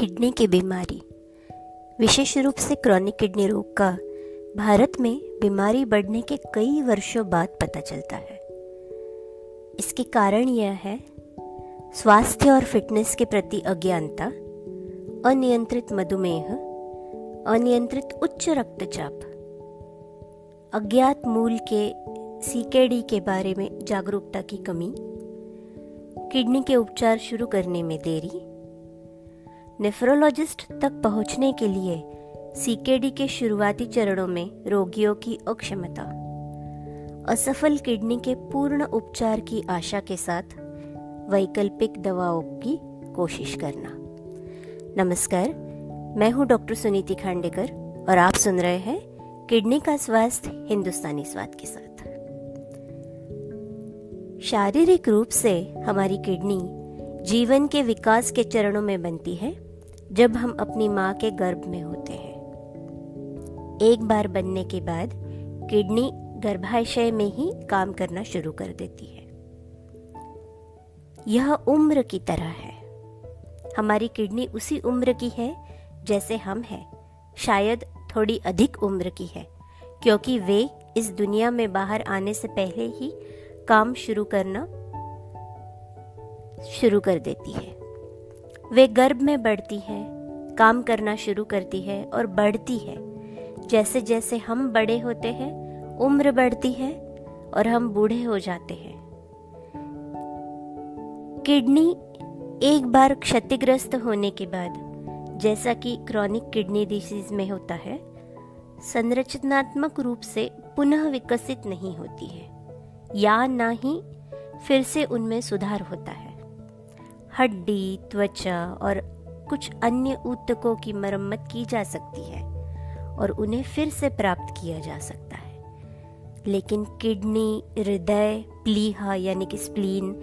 Kidney की बीमारी, विशेष रूप से क्रॉनिक किडनी रोग का भारत में बीमारी बढ़ने के कई वर्षों बाद पता चलता है। इसके कारण यह है स्वास्थ्य और फिटनेस के प्रति अज्ञानता, अनियंत्रित मधुमेह, अनियंत्रित उच्च रक्तचाप, अज्ञात मूल के सीकेडी के बारे में जागरूकता की कमी, किडनी के उपचार शुरू करने में देरी, नेफ्रोलॉजिस्ट तक पहुंचने के लिए सीकेडी के शुरुआती चरणों में रोगियों की अक्षमता, असफल किडनी के पूर्ण उपचार की आशा के साथ वैकल्पिक दवाओं की कोशिश करना। नमस्कार, मैं हूं डॉक्टर सुनीति खांडेकर और आप सुन रहे हैं किडनी का स्वास्थ्य हिंदुस्तानी स्वाद के साथ। शारीरिक रूप से हमारी किडनी जीवन के विकास के चरणों में बनती है जब हम अपनी माँ के गर्भ में होते हैं। एक बार बनने के बाद किडनी गर्भाशय में ही काम करना शुरू कर देती है। यह उम्र की तरह है। हमारी किडनी उसी उम्र की है जैसे हम हैं, शायद थोड़ी अधिक उम्र की है, क्योंकि वे इस दुनिया में बाहर आने से पहले ही काम शुरू कर देती है। वे गर्भ में बढ़ती है, काम करना शुरू करती है और बढ़ती है। जैसे जैसे हम बड़े होते हैं, उम्र बढ़ती है और हम बूढ़े हो जाते हैं। किडनी एक बार क्षतिग्रस्त होने के बाद, जैसा कि क्रॉनिक किडनी डिसीज में होता है, संरचनात्मक रूप से पुनः विकसित नहीं होती है या ना ही फिर से उनमें सुधार होता है। हड्डी, त्वचा और कुछ अन्य ऊतकों की मरम्मत की जा सकती है और उन्हें फिर से प्राप्त किया जा सकता है। लेकिन किडनी, हृदय, प्लीहा यानी कि स्प्लीन,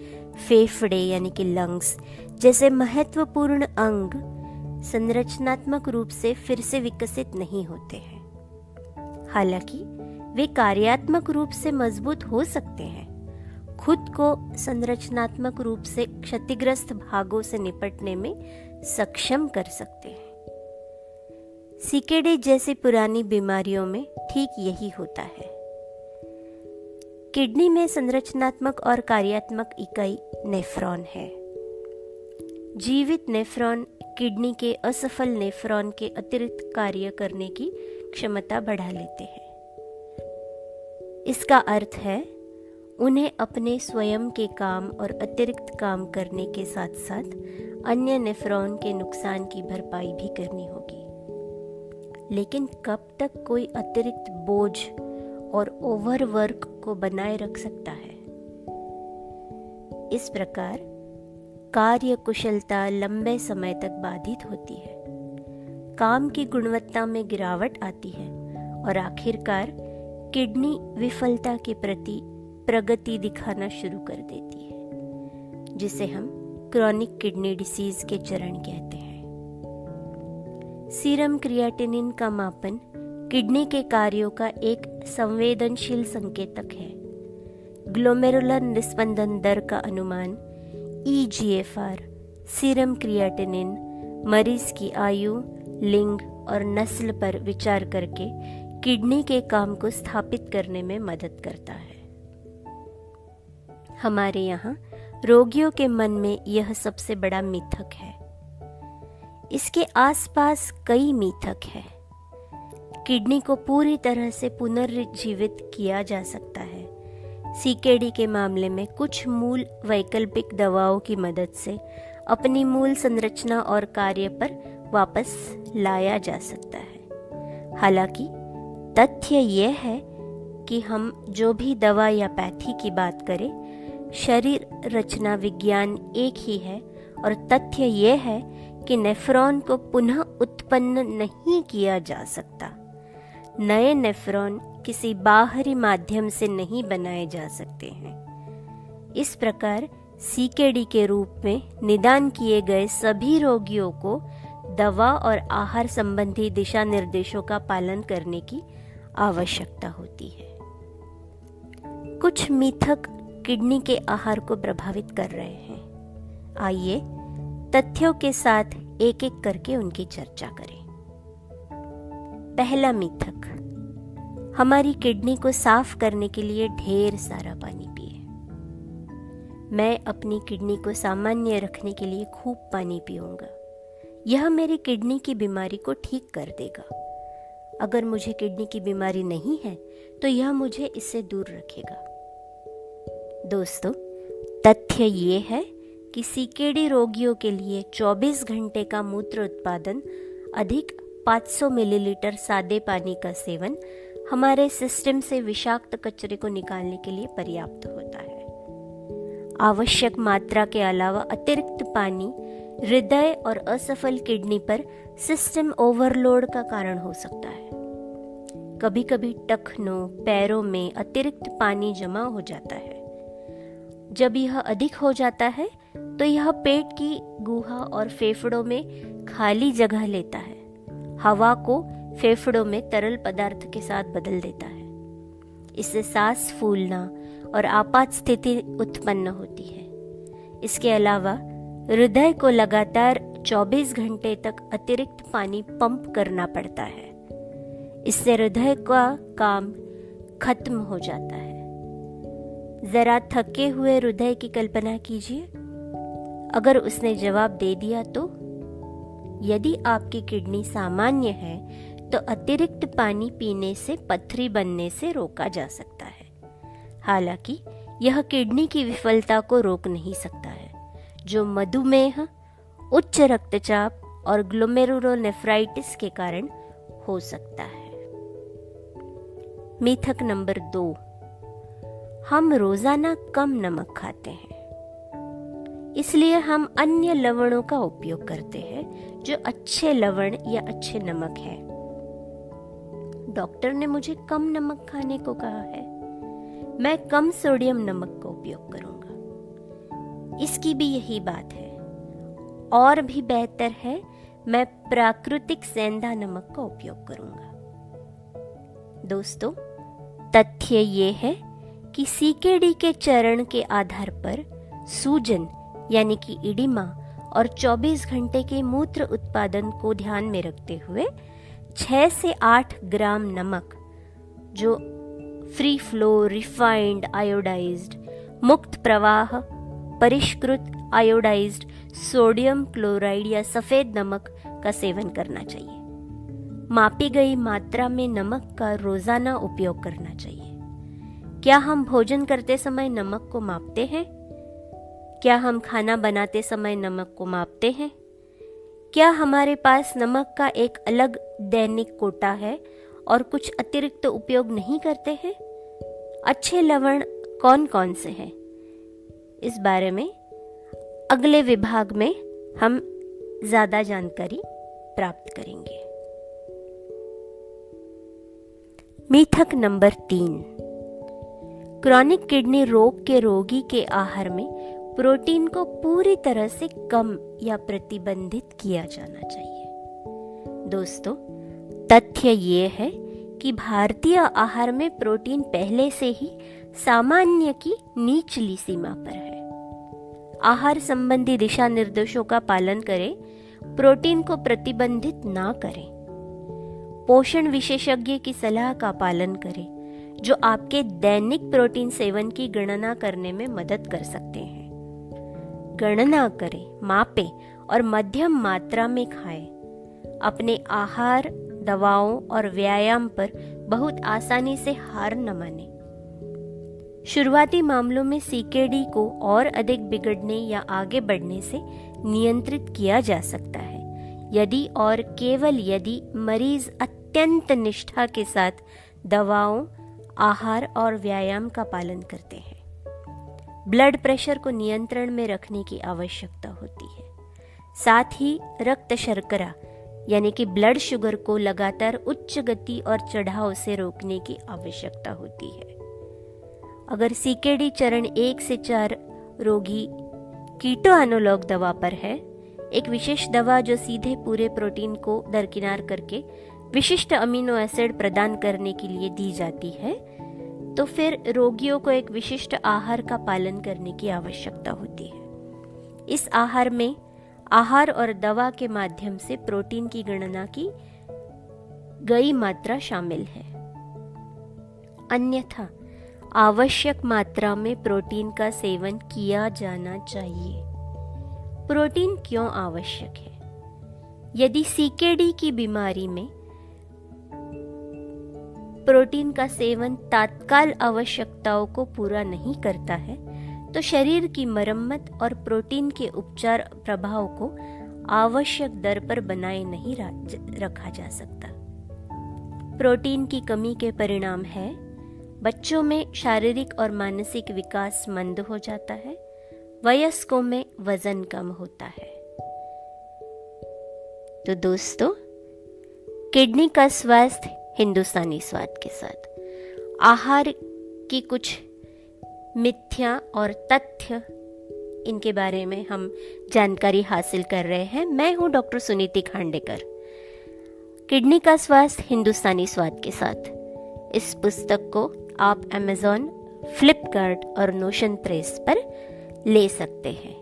फेफड़े यानी कि लंग्स जैसे महत्वपूर्ण अंग संरचनात्मक रूप से फिर से विकसित नहीं होते हैं। हालांकि वे कार्यात्मक रूप से मजबूत हो सकते हैं, खुद को संरचनात्मक रूप से क्षतिग्रस्त भागों से निपटने में सक्षम कर सकते हैं। सीकेडी जैसी पुरानी बीमारियों में ठीक यही होता है। किडनी में संरचनात्मक और कार्यात्मक इकाई नेफ्रॉन है। जीवित नेफ्रॉन किडनी के असफल नेफ्रॉन के अतिरिक्त कार्य करने की क्षमता बढ़ा लेते हैं। इसका अर्थ है उन्हें अपने स्वयं के काम और अतिरिक्त काम करने के साथ साथ अन्य नेफ्रॉन के नुकसान की भरपाई भी करनी होगी। लेकिन कब तक कोई अतिरिक्त बोझ और ओवरवर्क को बनाए रख सकता है? इस प्रकार कार्य कुशलता लंबे समय तक बाधित होती है, काम की गुणवत्ता में गिरावट आती है और आखिरकार किडनी विफलता के प्रति प्रगति दिखाना शुरू कर देती है, जिसे हम क्रॉनिक किडनी डिसीज के चरण कहते हैं। सीरम क्रिएटिनिन का मापन किडनी के कार्यों का एक संवेदनशील संकेतक है। ग्लोमेरुलर निस्पंदन दर का अनुमान EGFR, सीरम क्रिएटिनिन, मरीज की आयु, लिंग और नस्ल पर विचार करके किडनी के काम को स्थापित करने में मदद करता है। हमारे यहाँ रोगियों के मन में यह सबसे बड़ा मिथक है। इसके आसपास कई मिथक हैं। किडनी को पूरी तरह से पुनर्जीवित किया जा सकता है। सीकेडी के मामले में कुछ मूल वैकल्पिक दवाओं की मदद से अपनी मूल संरचना और कार्य पर वापस लाया जा सकता है। हालांकि तथ्य यह है कि हम जो भी दवा या पैथी की बात करें, शरीर रचना विज्ञान एक ही है और तथ्य यह है कि नेफ्रॉन को पुनः उत्पन्न नहीं किया जा सकता। नए नेफ्रॉन किसी बाहरी माध्यम से नहीं बनाए जा सकते हैं। इस प्रकार सीकेडी के रूप में निदान किए गए सभी रोगियों को दवा और आहार संबंधी दिशा निर्देशों का पालन करने की आवश्यकता होती है। कुछ मिथक किडनी के आहार को प्रभावित कर रहे हैं। आइए तथ्यों के साथ एक एक करके उनकी चर्चा करें। पहला मिथक, हमारी किडनी को साफ करने के लिए ढेर सारा पानी पिए। मैं अपनी किडनी को सामान्य रखने के लिए खूब पानी पीऊंगा, यह मेरी किडनी की बीमारी को ठीक कर देगा। अगर मुझे किडनी की बीमारी नहीं है तो यह मुझे इससे दूर रखेगा। दोस्तों, तथ्य ये है कि सीकेडी रोगियों के लिए 24 घंटे का मूत्र उत्पादन अधिक 500 मिलीलीटर सादे पानी का सेवन हमारे सिस्टम से विषाक्त कचरे को निकालने के लिए पर्याप्त होता है। आवश्यक मात्रा के अलावा अतिरिक्त पानी हृदय और असफल किडनी पर सिस्टम ओवरलोड का कारण हो सकता है। कभी कभी टखनों, पैरों में अतिरिक्त पानी जमा हो जाता है। जब यह अधिक हो जाता है तो यह पेट की गुहा और फेफड़ों में खाली जगह लेता है, हवा को फेफड़ों में तरल पदार्थ के साथ बदल देता है। इससे सांस फूलना और आपात स्थिति उत्पन्न होती है। इसके अलावा हृदय को लगातार 24 घंटे तक अतिरिक्त पानी पंप करना पड़ता है। इससे हृदय का काम खत्म हो जाता है। जरा थके हुए हृदय की कल्पना कीजिए। अगर उसने जवाब दे दिया तो यदि आपकी किडनी सामान्य है तो अतिरिक्त पानी पीने से पथरी बनने से रोका जा सकता है। हालांकि यह किडनी की विफलता को रोक नहीं सकता है, जो मधुमेह, उच्च रक्तचाप और ग्लोमेरुलोनेफ्राइटिस के कारण हो सकता है। मिथक नंबर 2, हम रोजाना कम नमक खाते हैं, इसलिए हम अन्य लवणों का उपयोग करते हैं जो अच्छे लवण या अच्छे नमक हैं। डॉक्टर ने मुझे कम नमक खाने को कहा है, मैं कम सोडियम नमक का उपयोग करूंगा। इसकी भी यही बात है। और भी बेहतर है, मैं प्राकृतिक सेंधा नमक का उपयोग करूंगा। दोस्तों, तथ्य ये है कि सीकेडी के चरण के आधार पर सूजन यानी कि इडिमा और 24 घंटे के मूत्र उत्पादन को ध्यान में रखते हुए 6 से 8 ग्राम नमक, जो फ्री फ्लो, रिफाइंड, आयोडाइज्ड, मुक्त प्रवाह, परिष्कृत आयोडाइज्ड सोडियम क्लोराइड या सफेद नमक का सेवन करना चाहिए। मापी गई मात्रा में नमक का रोजाना उपयोग करना चाहिए। क्या हम भोजन करते समय नमक को मापते हैं? क्या हम खाना बनाते समय नमक को मापते हैं? क्या हमारे पास नमक का एक अलग दैनिक कोटा है और कुछ अतिरिक्त उपयोग नहीं करते हैं? अच्छे लवण कौन कौन से हैं? इस बारे में अगले विभाग में हम ज्यादा जानकारी प्राप्त करेंगे। मिथक नंबर 3, क्रॉनिक किडनी रोग के रोगी के आहार में प्रोटीन को पूरी तरह से कम या प्रतिबंधित किया जाना चाहिए। दोस्तों, तथ्य ये है कि भारतीय आहार में प्रोटीन पहले से ही सामान्य की निचली सीमा पर है। आहार संबंधी दिशा निर्देशों का पालन करें, प्रोटीन को प्रतिबंधित ना करें। पोषण विशेषज्ञ की सलाह का पालन करें, जो आपके दैनिक प्रोटीन सेवन की गणना करने में मदद कर सकते हैं। गणना करें, मापें और मध्यम मात्रा में खाएं। अपने आहार, दवाओं और व्यायाम पर बहुत आसानी से हार न मानें। शुरुआती मामलों में सीकेडी को और अधिक बिगड़ने या आगे बढ़ने से नियंत्रित किया जा सकता है, यदि और केवल यदि मरीज अत्यंत निष्ठा के साथ दवाओं, आहार और व्यायाम का पालन करते हैं। ब्लड प्रेशर को नियंत्रण में रखने की आवश्यकता होती है। साथ ही रक्त शर्करा यानी कि ब्लड शुगर को लगातार उच्च गति और चढ़ाव से रोकने की आवश्यकता होती है। अगर सीकेडी चरण 1 से 4 रोगी कीटो एनालॉग दवा पर है, एक विशेष दवा जो सीधे पूरे प्रोटीन को दरकिनार करके विशिष्ट अमीनो एसिड प्रदान करने के लिए दी जाती है, तो फिर रोगियों को एक विशिष्ट आहार का पालन करने की आवश्यकता होती है। इस आहार में आहार और दवा के माध्यम से प्रोटीन की गणना की गई मात्रा शामिल है। अन्यथा आवश्यक मात्रा में प्रोटीन का सेवन किया जाना चाहिए। प्रोटीन क्यों आवश्यक है? यदि सीकेडी की बीमारी में प्रोटीन का सेवन तात्काल आवश्यकताओं को पूरा नहीं करता है, तो शरीर की मरम्मत और प्रोटीन के उपचार प्रभाव को आवश्यक दर पर बनाए नहीं रखा जा सकता। प्रोटीन की कमी के परिणाम है बच्चों में शारीरिक और मानसिक विकास मंद हो जाता है, वयस्कों में वजन कम होता है। तो दोस्तों, किडनी का स्वास्थ्य हिंदुस्तानी स्वाद के साथ आहार की कुछ मिथ्या और तथ्य, इनके बारे में हम जानकारी हासिल कर रहे हैं। मैं हूं डॉक्टर सुनीति खांडेकर। किडनी का स्वास्थ्य हिंदुस्तानी स्वाद के साथ इस पुस्तक को आप अमेज़न, फ्लिपकार्ट और नोशन प्रेस पर ले सकते हैं।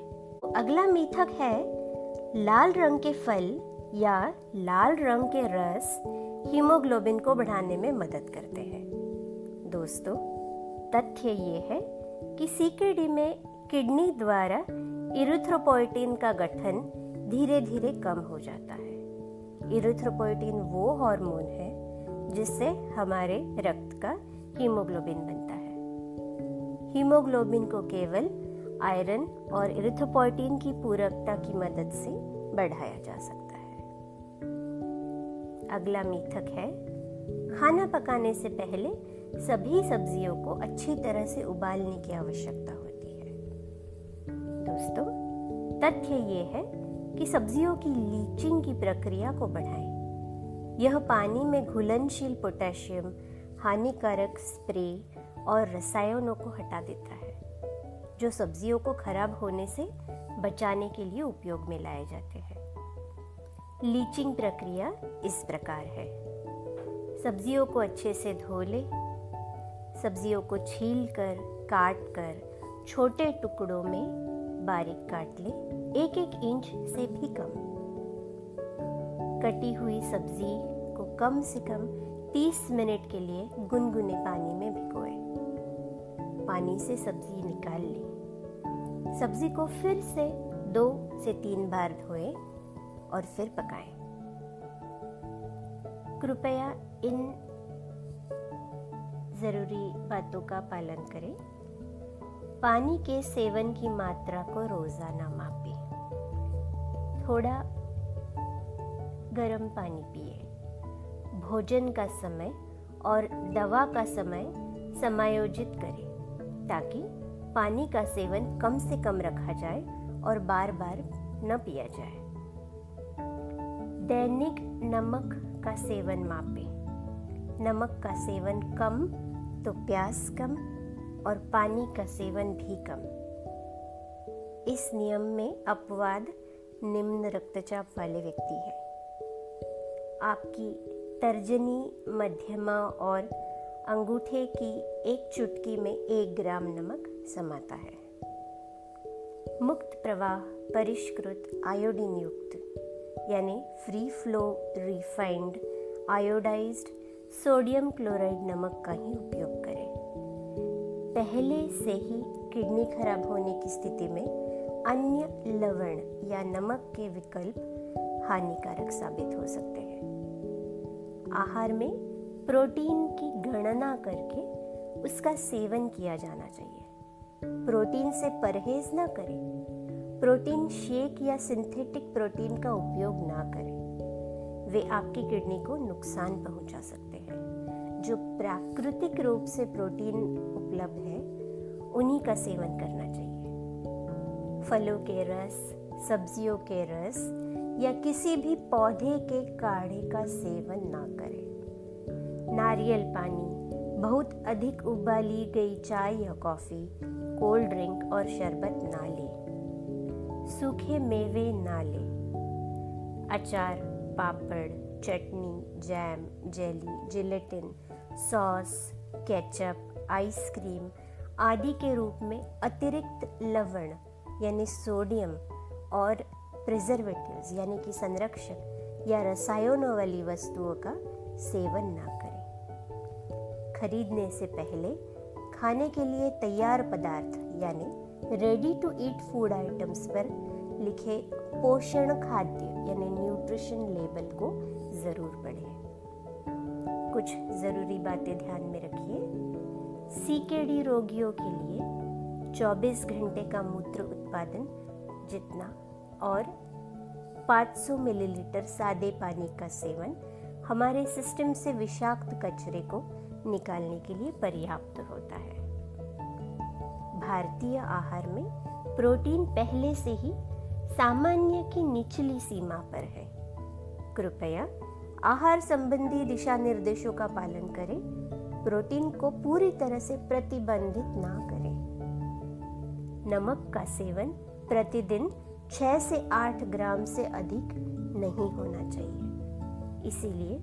अगला मिथक है लाल रंग के फल या लाल रंग के रस हीमोग्लोबिन को बढ़ाने में मदद करते हैं। दोस्तों, तथ्य ये है कि सीकेडी में किडनी द्वारा इरिथ्रोपोइटिन का गठन धीरे धीरे कम हो जाता है। इरिथ्रोपोइटिन वो हार्मोन है जिससे हमारे रक्त का हीमोग्लोबिन बनता है। हीमोग्लोबिन को केवल आयरन और इरिथ्रोपोइटिन की पूरकता की मदद से बढ़ाया जा सकता है। अगला मिथक है खाना पकाने से पहले सभी सब्जियों को अच्छी तरह से उबालने की आवश्यकता होती है। दोस्तों, तथ्य ये है कि सब्जियों की लीचिंग की प्रक्रिया को बढ़ाएं। यह पानी में घुलनशील पोटेशियम, हानिकारक स्प्रे और रसायनों को हटा देता है, जो सब्जियों को खराब होने से बचाने के लिए उपयोग में लाए जाते हैं। लीचिंग प्रक्रिया इस प्रकार है। सब्जियों को अच्छे से धो ले, सब्जियों को छील कर, काट कर छोटे टुकड़ों में बारीक काट ले, 1-1 इंच से भी कम। कटी हुई सब्जी को कम से कम 30 मिनट के लिए गुनगुने पानी में भिगोए। पानी से सब्जी निकाल ले। सब्जी को फिर से 2 से 3 बार धोए और फिर पकाएं। कृपया इन जरूरी बातों का पालन करें। पानी के सेवन की मात्रा को रोजाना मापें। थोड़ा गर्म पानी पिए। भोजन का समय और दवा का समय समायोजित करें ताकि पानी का सेवन कम से कम रखा जाए और बार बार न पिया जाए। दैनिक नमक का सेवन मापें। नमक का सेवन कम तो प्यास कम और पानी का सेवन भी कम। इस नियम में अपवाद निम्न रक्तचाप वाले व्यक्ति हैं। आपकी तर्जनी, मध्यमा और अंगूठे की एक चुटकी में 1 ग्राम नमक समाता है। मुक्त प्रवाह परिष्कृत आयोडीन युक्त यानी free flow refined iodised sodium chloride नमक का ही उपयोग करें। पहले से ही किडनी खराब होने की स्थिति में अन्य लवण या नमक के विकल्प हानिकारक साबित हो सकते हैं। आहार में प्रोटीन की गणना करके उसका सेवन किया जाना चाहिए। प्रोटीन से परहेज ना करें। प्रोटीन शेक या सिंथेटिक प्रोटीन का उपयोग ना करें। वे आपकी किडनी को नुकसान पहुंचा सकते हैं। जो प्राकृतिक रूप से प्रोटीन उपलब्ध है, उन्हीं का सेवन करना चाहिए। फलों के रस, सब्जियों के रस या किसी भी पौधे के काढ़े का सेवन ना करें। नारियल पानी, बहुत अधिक उबाली गई चाय या कॉफ़ी, कोल्ड ड्रिंक और शरबत ना लें। सूखे मेवे ना लें। अचार, पापड़, चटनी, jam, jelly, gelatin, sauce, ketchup, ice cream आदि के रूप में अतिरिक्त लवण यानी सोडियम और प्रिजर्वेटिव्स यानी कि संरक्षक या रसायनों वाली वस्तुओं का सेवन ना करें। खरीदने से पहले खाने के लिए तैयार पदार्थ यानी ready to eat food items पर लिखे पोषण खाद्य यानी न्यूट्रिशन लेबल को जरूर पढ़ें। कुछ जरूरी बातें ध्यान में रखिए। सीकेडी रोगियों के लिए 24 घंटे का मूत्र उत्पादन जितना और 500 मिलीलीटर सादे पानी का सेवन हमारे सिस्टम से विषाक्त कचरे को निकालने के लिए पर्याप्त होता है। भारतीय आहार में प्रोटीन पहले से ही सामान्य की निचली सीमा पर है। कृपया आहार संबंधी दिशा निर्देशों का पालन करें। प्रोटीन को पूरी तरह से प्रतिबंधित ना करें। नमक का सेवन प्रतिदिन 6 से 8 ग्राम से अधिक नहीं होना चाहिए। इसीलिए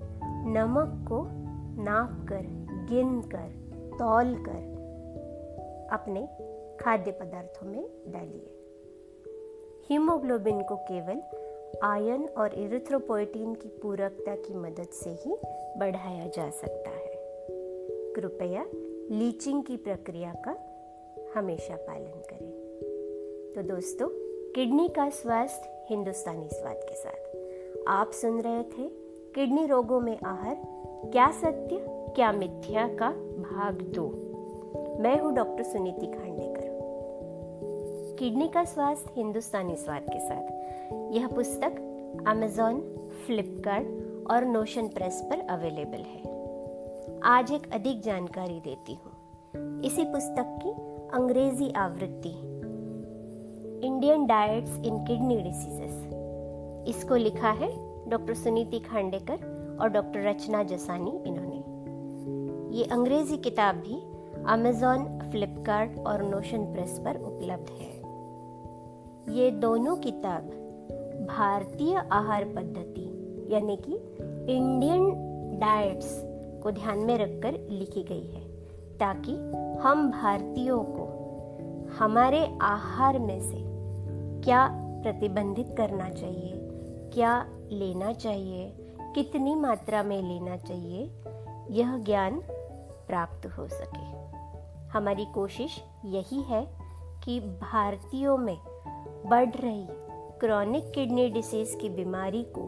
नमक को नाप कर, गिन कर, तौल कर अपने खाद्य पदार्थों में डालिए। हीमोग्लोबिन को केवल आयरन और इरिथ्रोपोएटिन की पूरकता की मदद से ही बढ़ाया जा सकता है। कृपया लीचिंग की प्रक्रिया का हमेशा पालन करें। तो दोस्तों, किडनी का स्वास्थ्य हिंदुस्तानी स्वाद के साथ आप सुन रहे थे किडनी रोगों में आहार, क्या सत्य क्या मिथ्या का भाग 2। मैं हूँ डॉक्टर सुनीति खांडेकर। किडनी का स्वास्थ्य हिंदुस्तानी स्वाद के साथ यह पुस्तक अमेज़न, फ्लिपकार्ट और नोशन प्रेस पर अवेलेबल है। आज एक अधिक जानकारी देती हूँ। इसी पुस्तक की अंग्रेजी आवृत्ति इंडियन डाइट्स इन किडनी डिसीजेस, इसको लिखा है डॉक्टर सुनीति खांडेकर और डॉक्टर रचना जसानी। इन्होंने ये अंग्रेजी किताब भी अमेज़न, फ्लिपकार्ट और नोशन प्रेस पर उपलब्ध है। ये दोनों किताब भारतीय आहार पद्धति यानी कि इंडियन डाइट्स को ध्यान में रखकर लिखी गई है, ताकि हम भारतीयों को हमारे आहार में से क्या प्रतिबंधित करना चाहिए, क्या लेना चाहिए, कितनी मात्रा में लेना चाहिए, यह ज्ञान प्राप्त हो सके। हमारी कोशिश यही है कि भारतीयों में बढ़ रही क्रॉनिक किडनी डिसीज की बीमारी को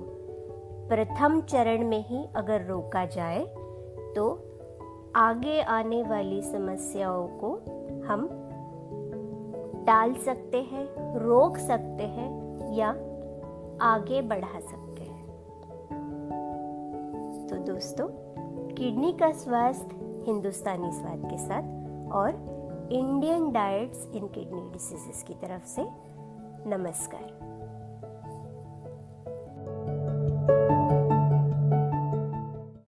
प्रथम चरण में ही अगर रोका जाए तो आगे आने वाली समस्याओं को हम टाल सकते हैं, रोक सकते हैं या आगे बढ़ा सकते हैं। तो दोस्तों, किडनी का स्वास्थ्य हिंदुस्तानी स्वाद के साथ और इंडियन डाइट्स इन किडनी डिसीजेस की तरफ से नमस्कार।